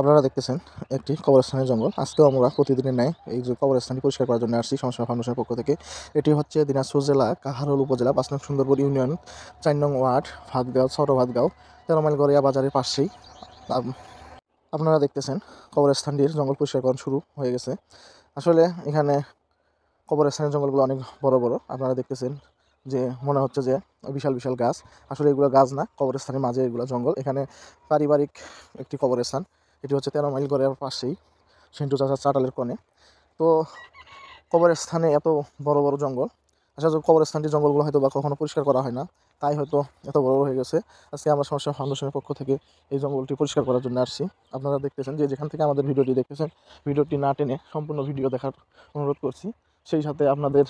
আপনারা দেখতেছেন একটি কবরস্থানের জঙ্গল। আজকেও আমরা প্রতিদিনের ন্যায় এই যে কবরস্থানটি পরিষ্কার করার জন্য আসছি সমস্যা ফাউন্ডেশনের পক্ষ থেকে। এটি হচ্ছে দিনাজপুর জেলা কাহারোল উপজেলা ৫ নং সুন্দরপুর ইউনিয়ন ৪ নং ওয়ার্ড ভাতগাঁও ছোট ভাতগাঁও ১৩ মাইল গড়িয়া বাজারের পাশেই। আপনারা দেখতেছেন কবরস্থানটির জঙ্গল পরিষ্কারকরণ শুরু হয়ে গেছে। আসলে এখানে কবরস্থানের জঙ্গলগুলো অনেক বড় বড়। আপনারা দেখতেছেন যে মনে হচ্ছে যে বিশাল বিশাল গাছ, আসলে এগুলো গাছ না, কবরস্থানের মাঝে এগুলো জঙ্গল। এখানে পারিবারিক একটি কবরস্থান। এটি হচ্ছে ১৩ মাইল গড়ের পাশেই সিন্টু চাচার চাটালের কোণে। তো কবরস্থানে এত বড় বড় জঙ্গল, আসলে কবরস্থানটির জঙ্গলগুলো হয়তো বা কখনো পরিষ্কার করা হয় না, তাই হয়তো এত বড় হয়ে গেছে। আজকে আমরা সমস্যা ফাউন্ডেশনের পক্ষ থেকে এই জঙ্গলটি পরিষ্কার করার জন্য আসছি। আপনারা দেখতেছেন যে যেখান থেকে আমাদের ভিডিওটি দেখতেছেন, ভিডিওটি না টেনে সম্পূর্ণ ভিডিও দেখার অনুরোধ করছি। সেই সাথে আমাদের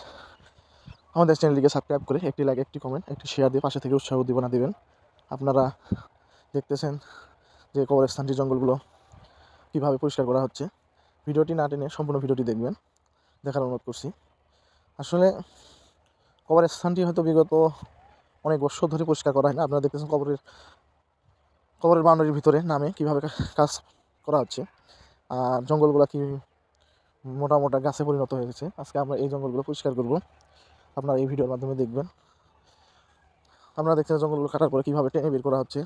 চ্যানেলটিকে সাবস্ক্রাইব করে একটি লাইক, একটি কমেন্ট, একটি শেয়ার দিয়ে পাশে থেকে উৎসাহ উদ্দীপনা দিবেন। আপনারা দেখতেছেন যে কবরস্থানটির জঙ্গলগুলো কীভাবে পরিষ্কার করা হচ্ছে। ভিডিওটি না টেনে সম্পূর্ণ ভিডিওটি দেখবেন, দেখার অনুরোধ করছি। আসলে কবরস্থানটি হয়তো বিগত অনেক বছর ধরে পরিষ্কার করা হয় না। আপনারা দেখতেছেন কবরের বাউন্ডারির ভিতরে নামে কীভাবে কাজ করা হচ্ছে, আর জঙ্গলগুলো কি মোটা মোটা গাছে পরিণত হয়ে গেছে। আজকে আমরা এই জঙ্গলগুলো পরিষ্কার করব, আপনারা এই ভিডিওর মাধ্যমে দেখবেন। আপনারা দেখছেন জঙ্গলগুলো কাটার পরে কীভাবে টেনে বের করা হচ্ছে।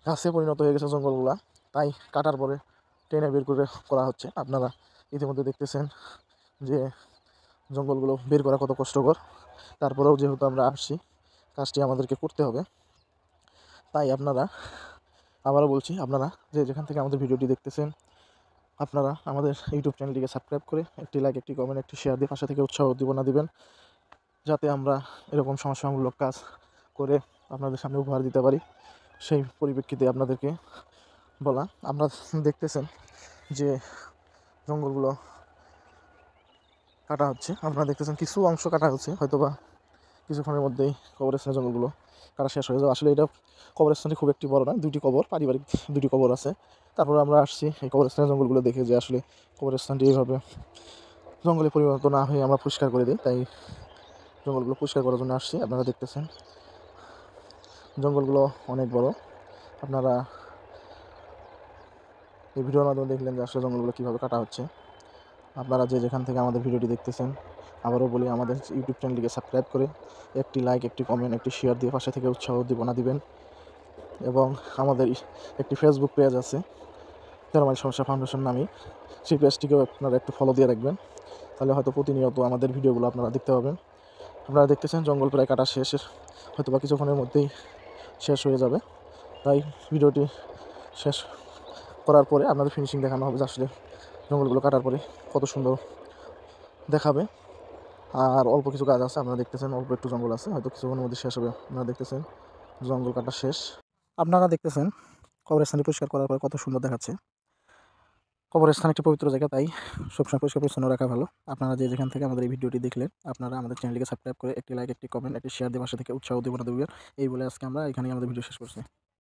গাছে পরিণত হয়ে গেছে জঙ্গলগুলো, তাই কাটার পরে টেনে বের করা হচ্ছে। আপনারা ইতিমধ্যে দেখতেছেন যে জঙ্গলগুলো বের করা কত কষ্টকর। তারপরেও যেহেতু আমরা আসছি, কাজটি আমাদেরকে করতে হবে। তাই আপনারা, আবারও বলছি, আপনারা যে যেখান থেকে আমাদের ভিডিওটি দেখতেছেন, আপনারা আমাদের ইউটিউব চ্যানেলটিকে সাবস্ক্রাইব করে একটি লাইক, একটি কমেন্ট, একটি শেয়ার দিয়ে পাশে থেকে উৎসাহ উদ্দীপনা দিবেন, যাতে আমরা এরকম সমাজসেবামূলক কাজ করে আপনাদের সামনে উপহার দিতে পারি। সেই পরিপ্রেক্ষিতে আপনাদেরকে বলা। আমরা দেখতেছেন যে জঙ্গলগুলো কাটা হচ্ছে। আপনারা দেখতেছেন কিছু অংশ কাটা হচ্ছে, হয়তোবা কিছুক্ষণের মধ্যেই কবরস্থানের জঙ্গলগুলো কাটা শেষ হয়ে যাবে। আসলে এটা কবরস্থানটি খুব একটি বড় নয়, দুটি কবর, পারিবারিক দুটি কবর আছে। তারপরে আমরা আসছি এই কবরস্থানের জঙ্গলগুলো দেখে যে আসলে কবরস্থানটি এইভাবে জঙ্গলে পরিণত না হয়ে আমরা পরিষ্কার করে দিই, তাই জঙ্গলগুলো পরিষ্কার করার জন্য আসছি। আপনারা দেখতেছেন জঙ্গলগুলো অনেক বড়। আপনারা এই ভিডিওর মাধ্যমে দেখলেন যে আসলে জঙ্গলগুলো কীভাবে কাটা হচ্ছে। আপনারা যে যেখান থেকে আমাদের ভিডিওটি দেখতেছেন, আবারও বলি, আমাদের ইউটিউব চ্যানেলটিকে সাবস্ক্রাইব করে একটি লাইক, একটি কমেন্ট, একটি শেয়ার দিয়ে পাশে থেকে উৎসাহ উদ্দীপনা দিবেন। এবং আমাদের একটি ফেসবুক পেজ আছে ১৩ মাইল সমস্যা ফাউন্ডেশন নামে, সেই পেজটিকেও আপনারা একটু ফলো দিয়ে রাখবেন, তাহলে হয়তো প্রতিনিয়ত আমাদের ভিডিওগুলো আপনারা দেখতে পাবেন। আপনারা দেখতেছেন জঙ্গল প্রায় কাটা শেষ, হয়তো বা কিছুক্ষণের মধ্যেই শেষ হয়ে যাবে। তাই ভিডিওটি শেষ করার পরে আপনাদের ফিনিশিং দেখানো হবে যে আসলে জঙ্গলগুলো কাটার পরে কত সুন্দর দেখাবে। আর অল্প কিছু কাজ আছে, আপনারা দেখতেছেন অল্প একটু জঙ্গল আছে, হয়তো কিছুক্ষণের মধ্যে শেষ হবে। আপনারা দেখতেছেন জঙ্গল কাটা শেষ। আপনারা দেখতেছেন কবরস্থানটি পরিষ্কার করার পর কত সুন্দর দেখাচ্ছে। কবরস্থান একটি পবিত্র জায়গা, তাই সবসময় পরিষ্কার পরিচ্ছন্ন রাখা ভালো। আপনারা যে যেখান থেকে আমাদের এই ভিডিওটি দেখলেন, আপনারা আমাদের চ্যানেলটিকে সাবস্ক্রাইব করে একটি লাইক, একটি কমেন্ট, একটি শেয়ার দিয়ে পাশে থেকে উৎসাহ উদ্দীপনা দেবেন। এই বলে আজকে আমরা এখানেই আমাদের ভিডিও শেষ করছি।